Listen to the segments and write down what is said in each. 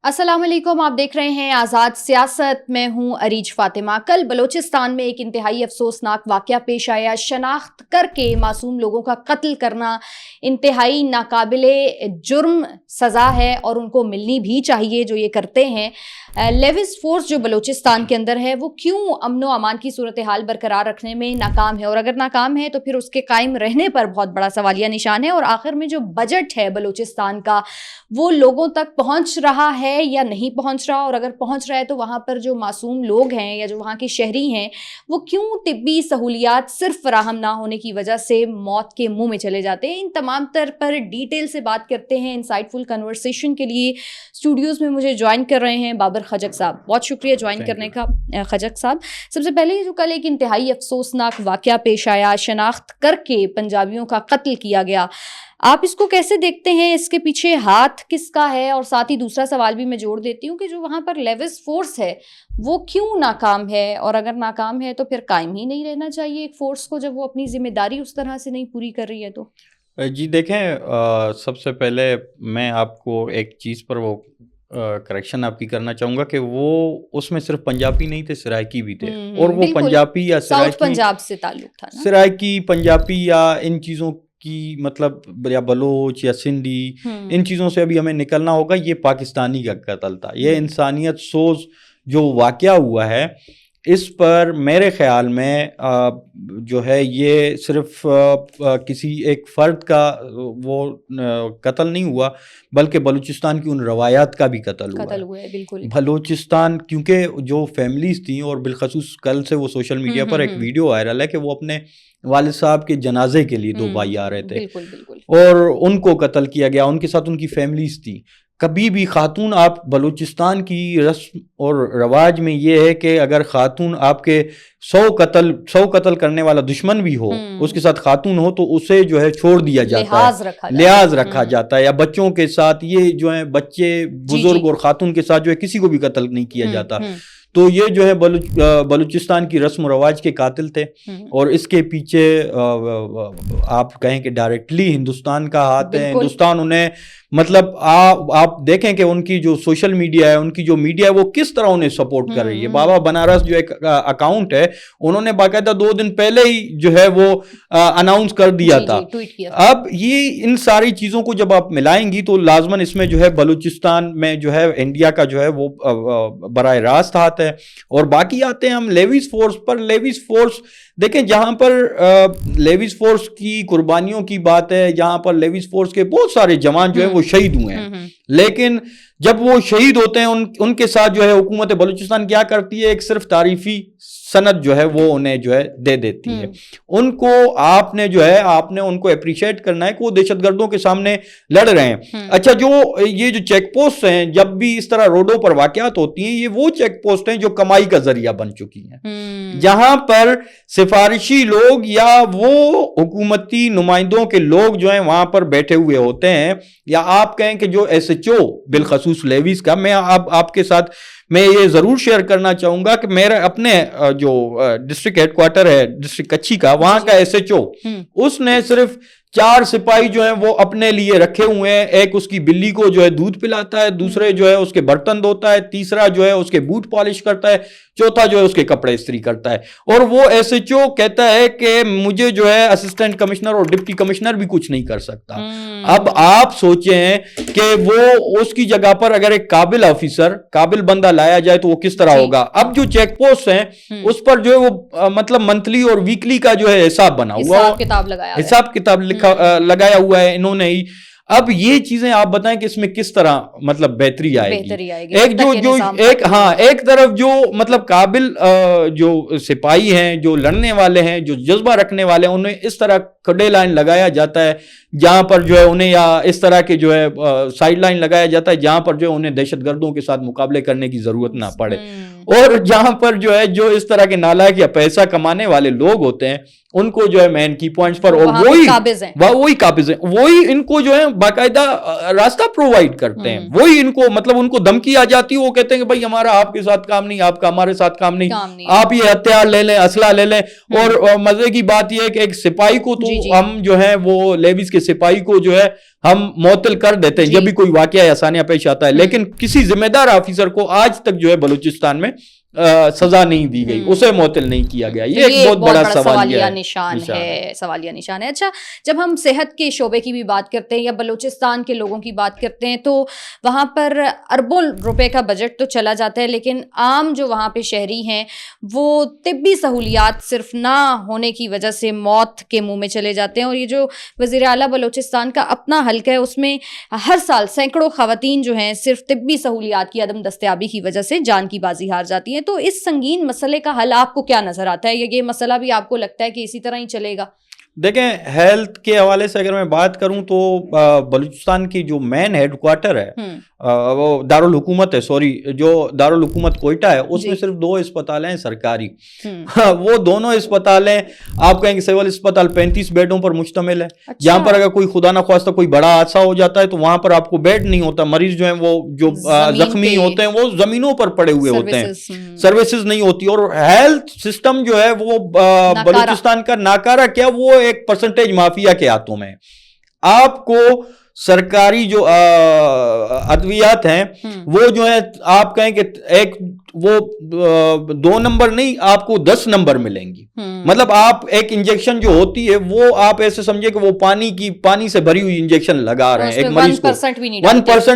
السلام علیکم، آپ دیکھ رہے ہیں آزاد سیاست. میں ہوں عریج فاطمہ. کل بلوچستان میں ایک انتہائی افسوسناک واقعہ پیش آیا. شناخت کر کے معصوم لوگوں کا قتل کرنا انتہائی ناقابل جرم سزا ہے اور ان کو ملنی بھی چاہیے جو یہ کرتے ہیں. لیوز فورس جو بلوچستان کے اندر ہے وہ کیوں امن و امان کی صورتحال برقرار رکھنے میں ناکام ہے، اور اگر ناکام ہے تو پھر اس کے قائم رہنے پر بہت بڑا سوالیہ نشان ہے. اور آخر میں جو بجٹ ہے بلوچستان کا وہ لوگوں تک پہنچ رہا ہے یا نہیں پہنچ رہا، اور اگر پہنچ رہا ہے تو وہاں پر جو معصوم لوگ ہیں یا جو وہاں کے شہری ہیں وہ کیوں طبی سہولیات صرف فراہم نہ ہونے کی وجہ سے موت کے منہ میں چلے جاتے ہیں. ان تمام تر پر ڈیٹیل سے بات کرتے ہیں. انسائٹ فل کنورسیشن کے لیے اسٹوڈیوز میں مجھے جوائن کر رہے ہیں بابر خجک صاحب. بہت شکریہ جوائن کرنے کا خجک صاحب. سب سے پہلے جو کل ایک انتہائی افسوسناک واقعہ پیش آیا، شناخت کر کے پنجابیوں کا قتل کیا گیا، آپ اس کو کیسے دیکھتے ہیں؟ اس کے پیچھے ہاتھ کس کا ہے؟ اور ساتھ ہی دوسرا سوال بھی میں جوڑ دیتی ہوں کہ جو وہاں پر لیوز فورس ہے وہ کیوں ناکام ہے، اور اگر ناکام ہے تو پھر قائم ہی نہیں رہنا چاہیے ایک فورس کو جب وہ اپنی ذمہ داری اس طرح سے نہیں پوری کر رہی ہے تو؟ جی دیکھیں، سب سے پہلے میں آپ کو ایک چیز پر وہ کریکشن آپ کی کرنا چاہوں گا کہ وہ اس میں صرف پنجابی نہیں تھے، سرائکی بھی تھے. اور وہ پنجابی یا ساؤتھ پنجاب سے تعلق تھا نا، سرائکی پنجابی یا ان چیزوں کی مطلب یا بلوچ یا سندھی، ان چیزوں سے ابھی ہمیں نکلنا ہوگا. یہ پاکستانی کا قتل تھا، یہ انسانیت سوز جو واقعہ ہوا ہے اس پر میرے خیال میں جو ہے یہ صرف کسی ایک فرد کا وہ قتل نہیں ہوا بلکہ بلوچستان کی ان روایات کا بھی قتل ہوا ہے. بالکل بلوچستان کیونکہ جو فیملیز تھیں، اور بالخصوص کل سے وہ سوشل میڈیا پر ایک ویڈیو وائرل ہے کہ وہ اپنے والد صاحب کے جنازے کے لیے دو بھائی آ رہے تھے اور ان کو قتل کیا گیا. ان کے ساتھ ان کی فیملیز تھی. کبھی بھی خاتون، آپ بلوچستان کی رسم اور رواج میں یہ ہے کہ اگر خاتون آپ کے 100 قتل کرنے والا دشمن بھی ہو، اس کے ساتھ خاتون ہو تو اسے جو ہے چھوڑ دیا جاتا ہے، لحاظ رکھا جاتا ہے. یا بچوں کے ساتھ یہ جو ہے بچے، بزرگ اور خاتون کے ساتھ جو ہے کسی کو بھی قتل نہیں کیا جاتا. تو یہ جو ہے بلوچستان کی رسم و رواج کے قاتل تھے، اور اس کے پیچھے آپ کہیں کہ ڈائریکٹلی ہندوستان کا ہاتھ ہے. ہندوستان انہیں مطلب آپ دیکھیں کہ ان کی جو سوشل میڈیا ہے، ان کی جو میڈیا ہے وہ کس طرح انہیں سپورٹ کر رہی ہے. بابا بنارس جو ایک اکاؤنٹ ہے، انہوں نے باقاعدہ 2 دن پہلے ہی جو ہے وہ اناؤنس کر دیا تھا. اب یہ ان ساری چیزوں کو جب آپ ملائیں گی تو لازماً اس میں جو ہے بلوچستان میں جو ہے انڈیا کا جو ہے وہ براہ راست ہاتھ ہے. اور باقی آتے ہیں ہم لیوز فورس پر. لیوز فورس دیکھیں، جہاں پر لیوز فورس کی قربانیوں کی بات ہے، جہاں پر لیوز فورس کے بہت سارے جوان جو ہیں وہ شہید ہوئے ہیں، لیکن جب وہ شہید ہوتے ہیں ان کے ساتھ جو ہے حکومت بلوچستان کیا کرتی ہے؟ ایک صرف تعریفی سند جو ہے وہ انہیں جو ہے دے دیتی ہے. ان کو آپ نے ان کو اپریشیٹ کرنا ہے کہ وہ دہشت گردوں کے سامنے لڑ رہے ہیں. اچھا، یہ جو چیک پوسٹ ہیں، جب بھی اس طرح روڈوں پر واقعات ہوتی ہیں، یہ وہ چیک پوسٹ ہیں جو کمائی کا ذریعہ بن چکی ہیں، جہاں پر سفارشی لوگ یا وہ حکومتی نمائندوں کے لوگ جو ہیں وہاں پر بیٹھے ہوئے ہوتے ہیں. یا آپ کہیں کہ جو ایس ایچ او بالخصوص لیوز کا، میں آپ کے ساتھ میں یہ ضرور شیئر کرنا چاہوں گا کہ میرا اپنے جو ڈسٹرکٹ ہیڈ کوارٹر ہے ڈسٹرکٹ کچھی کا، وہاں کا ایس ایچ او، اس نے صرف 4 سپاہی جو ہیں وہ اپنے لیے رکھے ہوئے ہیں. ایک اس کی بلی کو جو ہے دودھ پلاتا ہے، دوسرے جو ہے اس کے برتن دھوتا ہے، تیسرا جو ہے اس کے بوٹ پالش کرتا ہے، چوتھا جو ہے اس کے کپڑے استری کرتا ہے. اور وہ ایس ایچ او کہتا ہے کہ مجھے جو ہے اسسٹنٹ کمشنر اور ڈپٹی کمشنر بھی کچھ نہیں کر سکتا. اب آپ سوچیں کہ وہ اس کی جگہ پر اگر ایک قابل آفیسر، قابل بندہ لایا جائے تو وہ کس طرح ہوگا. اب جو چیک پوسٹ ہیں اس پر جو ہے وہ مطلب منتھلی اور ویکلی کا جو ہے حساب بنا ہوا، حساب کتاب لگایا ہوا ہے انہوں نے ہی. اب یہ چیزیں آپ بتائیں کہ اس میں کس طرح مطلب بہتری آئے گی. ایک طرف جو مطلب قابل جو سپاہی ہیں، جو لڑنے والے ہیں، جو جذبہ رکھنے والے ہیں، انہیں اس طرح کھڈے لائن لگایا جاتا ہے جہاں پر جو ہے انہیں، یا اس طرح کے جو ہے سائڈ لائن لگایا جاتا ہے جہاں پر جو ہے انہیں دہشت گردوں کے ساتھ مقابلے کرنے کی ضرورت نہ پڑے. اور جہاں پر جو ہے جو اس طرح کے نالائق یا پیسہ کمانے والے لوگ ہوتے ہیں ان کو جو ہے مین کی پوائنٹس پر، اور وہی قابض ہیں، وہی ان کو جو ہے باقاعدہ راستہ پرووائڈ کرتے ہیں، وہی ان کو مطلب ان کو دھمکی آ جاتی ہے، وہ کہتے ہیں کہ بھائی ہمارا آپ کے ساتھ کام نہیں، آپ کا ہمارے ساتھ کام نہیں، آپ یہ ہتھیار لے لیں، اسلحہ لے لیں. اور مزے کی بات یہ ہے کہ ایک سپاہی کو تو ہم جو ہے وہ لیویز کے سپاہی کو جو ہے ہم معطل کر دیتے ہیں جب بھی کوئی واقعہ یا ثانیہ پیش آتا ہے، لیکن کسی ذمہ دار آفیسر کو آج تک جو ہے بلوچستان میں سزا نہیں دی گئی، اسے معطل نہیں کیا گیا. یہ ایک بہت بڑا سوالیہ نشان ہے. اچھا، جب ہم صحت کے شعبے کی بھی بات کرتے ہیں یا بلوچستان کے لوگوں کی بات کرتے ہیں تو وہاں پر اربوں روپے کا بجٹ تو چلا جاتا ہے، لیکن عام جو وہاں پہ شہری ہیں وہ طبی سہولیات صرف نہ ہونے کی وجہ سے موت کے منہ میں چلے جاتے ہیں. اور یہ جو وزیر اعلیٰ بلوچستان کا اپنا حلقہ ہے اس میں ہر سال سینکڑوں خواتین جو ہیں صرف طبی سہولیات کی عدم دستیابی کی وجہ سے جان کی بازی ہار جاتی ہیں. تو اس سنگین مسئلے کا حل آپ کو کیا نظر آتا ہے، یہ مسئلہ بھی آپ کو لگتا ہے کہ اسی طرح ہی چلے گا؟ دیکھیں، ہیلتھ کے حوالے سے اگر میں بات کروں تو بلوچستان کی جو مین ہیڈ کوارٹر ہے وہ دارالحکومت ہے، جو دارالحکومت کوئٹہ ہے، اس میں صرف 2 اسپتال ہیں سرکاری. وہ دونوں اسپتالیں آپ کہیں گے سول اسپتال 35 بیڈوں پر مشتمل ہے. جہاں پر اگر کوئی خدا نخواستہ کوئی بڑا حادثہ ہو جاتا ہے تو وہاں پر آپ کو بیڈ نہیں ہوتا، مریض جو ہیں وہ جو زخمی ہوتے ہیں وہ زمینوں پر پڑے ہوئے ہوتے ہیں، سروسز نہیں ہوتی. اور ہیلتھ سسٹم جو ہے وہ بلوچستان کا ناکارہ کیا، وہ ایک پرسنٹیج مافیا کے ہاتھوں میں. آپ کو سرکاری جو ادویات ہیں وہ جو ہے آپ کہیں کہ ایک وہ 2 نمبر نہیں، آپ کو 10 نمبر ملیں گی. مطلب آپ ایک انجیکشن جو ہوتی ہے وہ آپ ایسے سمجھے کہ وہ پانی سے بھری ہوئی انجیکشن لگا رہے ہیں ایک مریض کو، 1%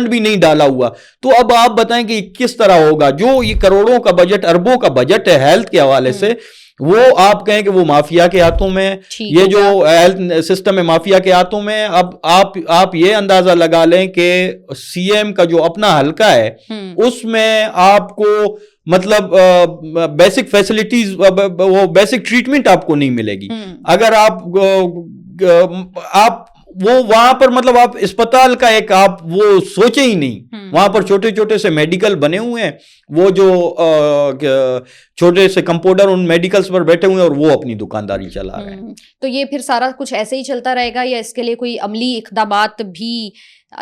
بھی نہیں ڈالا ہوا. تو اب آپ بتائیں کہ کس طرح ہوگا؟ جو یہ کروڑوں کا بجٹ، اربوں کا بجٹ ہے ہیلتھ کے حوالے سے، وہ آپ کہیں کہ وہ مافیا کے ہاتھوں میں، یہ جو ہیلتھ سسٹم ہے مافیا کے ہاتھوں میں. اب آپ یہ اندازہ لگا لیں کہ سی ایم کا جو اپنا حلقہ ہے اس میں آپ کو مطلب بیسک فیسلٹیز، وہ بیسک ٹریٹمنٹ آپ کو نہیں ملے گی. اگر آپ وہ وہاں پر مطلب آپ اسپتال کا ایک آپ وہ سوچے ہی نہیں. وہاں پر چھوٹے چھوٹے سے میڈیکل بنے ہوئے ہیں، وہ جو چھوٹے سے کمپاؤنڈر ان میڈیکلز پر بیٹھے ہوئے ہیں اور وہ اپنی دکانداری چلا رہے ہیں. تو یہ پھر سارا کچھ ایسے ہی چلتا رہے گا یا اس کے لیے کوئی عملی اقدامات بھی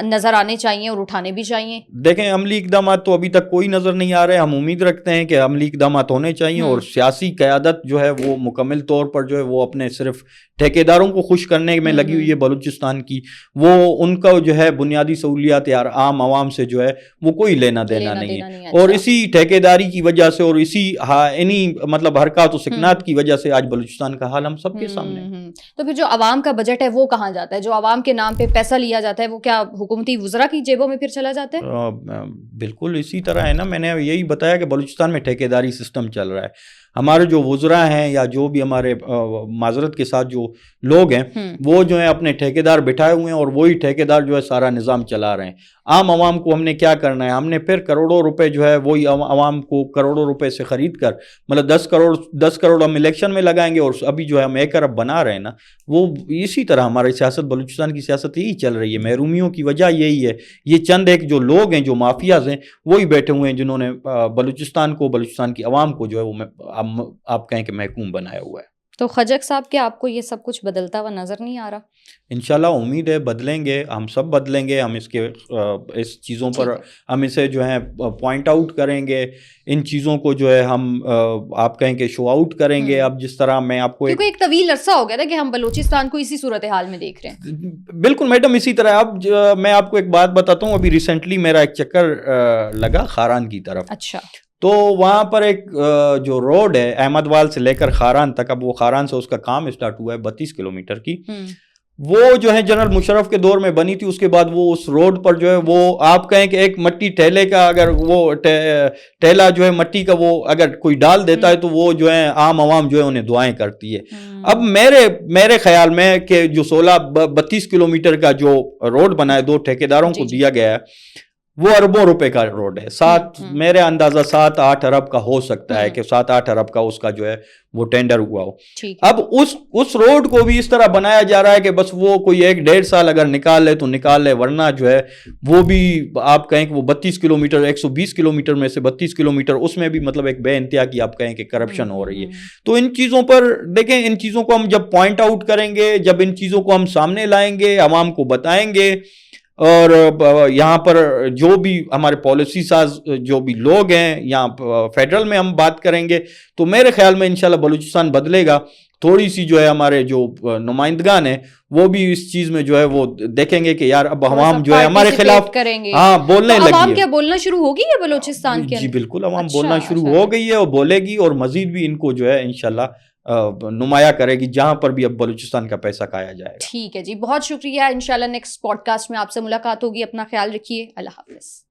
نظر آنے چاہیے اور اٹھانے بھی چاہیے؟ دیکھیں، عملی اقدامات تو ابھی تک کوئی نظر نہیں آ رہے. ہم امید رکھتے ہیں کہ عملی اقدامات ہونے چاہیے اور سیاسی قیادت جو ہے وہ مکمل طور پر جو ہے وہ اپنے صرف ٹھیکیداروں کو خوش کرنے میں لگی ہوئی ہے بلوچستان کی. وہ ان کا جو ہے بنیادی سہولیات یار عام عوام سے جو ہے وہ کوئی لینا دینا نہیں ہے. اور اسی ٹھیکیداری کی وجہ سے اور اسی انہی مطلب حرکات و سکنات کی وجہ سے آج بلوچستان کا حال ہم سب کے سامنے. تو پھر جو عوام کا بجٹ ہے وہ کہاں جاتا ہے؟ جو عوام کے نام پہ پیسہ لیا جاتا ہے وہ کیا حکومتی وزراء کی جیبوں میں پھر چلا جاتا ہے؟ بالکل اسی طرح ہے نا. میں نے یہی بتایا کہ بلوچستان میں ٹھیکیداری سسٹم چل رہا ہے. ہمارے جو وزراء ہیں یا جو بھی ہمارے معذرت کے ساتھ جو لوگ ہیں وہ جو ہیں اپنے ٹھیکیدار بٹھائے ہوئے ہیں اور وہی ٹھیکیدار جو ہے سارا نظام چلا رہے ہیں. عام عوام کو ہم نے کیا کرنا ہے؟ ہم نے پھر کروڑوں روپے جو ہے وہی عوام کو کروڑوں روپے سے خرید کر مطلب 10 کروڑ ہم الیکشن میں لگائیں گے اور ابھی جو ہے ہم 1 ارب بنا رہے ہیں نا. وہ اسی طرح ہماری سیاست، بلوچستان کی سیاست یہی چل رہی ہے. محرومیوں کی وجہ یہی ہے. یہ چند ایک جو لوگ ہیں جو مافیاز ہیں وہی بیٹھے ہوئے ہیں جنہوں نے بلوچستان کی عوام کو جو ہے وہ آپ کہیں کہ محکوم بنایا ہوا ہے. تو خجک صاحب کیا آپ کو یہ سب کچھ بدلتا ہوا نظر نہیں آ رہا؟ انشاءاللہ امید ہے بدلیں گے، ہم سب بدلیں گے. ہم اس چیزوں پر ہم اسے جو ہے پوائنٹ آؤٹ کریں گے. ان چیزوں کو جو ہے ہم آپ کہیں کہ شو آؤٹ کریں گے. اب جس طرح میں آپ کو کیونکہ ایک طویل عرصہ ہو گیا تھا کہ ہم بلوچستان کو اسی صورتحال میں دیکھ رہے ہیں. بالکل میڈم اسی طرح. اب میں آپ کو ایک بات بتاتا ہوں. ابھی ریسنٹلی میرا ایک چکر لگا خاران کی طرف. اچھا. تو وہاں پر ایک جو روڈ ہے احمد وال سے لے کر خاران تک، اب وہ خاران سے اس کا کام اسٹارٹ ہوا ہے 32 کلومیٹر کی. وہ جو ہے جنرل مشرف کے دور میں بنی تھی. اس کے بعد وہ اس روڈ پر جو ہے وہ آپ کہیں کہ ایک مٹی ٹھیلے کا اگر وہ ٹھیلا جو ہے مٹی کا وہ اگر کوئی ڈال دیتا ہے تو وہ جو ہے عام عوام جو ہے انہیں دعائیں کرتی ہے. اب میرے خیال میں کہ جو 32 کلومیٹر کا جو روڈ بنا ہے 2 ٹھیکیداروں کو دیا گیا ہے وہ اربوں روپے کا روڈ ہے. میرے اندازہ 7-8 ارب کا ہو سکتا ہے کہ 7-8 ارب کا اس کا جو ہے وہ ٹینڈر ہوا ہو. اب اس روڈ کو بھی اس طرح بنایا جا رہا ہے کہ بس وہ کوئی 1-1.5 سال اگر نکال لے تو نکال لے, ورنہ جو ہے وہ بھی آپ کہیں کہ وہ 32 کلومیٹر 120 کلومیٹر میں سے 32 کلومیٹر اس میں بھی مطلب ایک بے انتہا کی آپ کہیں کہ کرپشن ہو رہی ہے. تو ان چیزوں پر دیکھیں, ان چیزوں کو ہم جب پوائنٹ آؤٹ کریں گے, جب ان چیزوں کو ہم سامنے لائیں گے, عوام کو بتائیں گے, اور یہاں پر جو بھی ہمارے پالیسی ساز جو بھی لوگ ہیں یہاں فیڈرل میں ہم بات کریں گے, تو میرے خیال میں انشاءاللہ بلوچستان بدلے گا. تھوڑی سی جو ہے ہمارے جو نمائندگان ہیں وہ بھی اس چیز میں جو ہے وہ دیکھیں گے کہ یار اب عوام جو ہے ہمارے خلاف بولنے لگی ہے. عوام کیا بولنا شروع ہوگی ہے بلوچستان کے؟ جی بالکل, عوام بولنا شروع ہو گئی ہے اور بولے گی, اور مزید بھی ان کو جو ہے انشاءاللہ نمایاں کرے گی جہاں پر بھی اب بلوچستان کا پیسہ کھایا جائے گا. ٹھیک ہے جی, بہت شکریہ. انشاءاللہ نیکسٹ پوڈ کاسٹ میں آپ سے ملاقات ہوگی. اپنا خیال رکھیے. اللہ حافظ.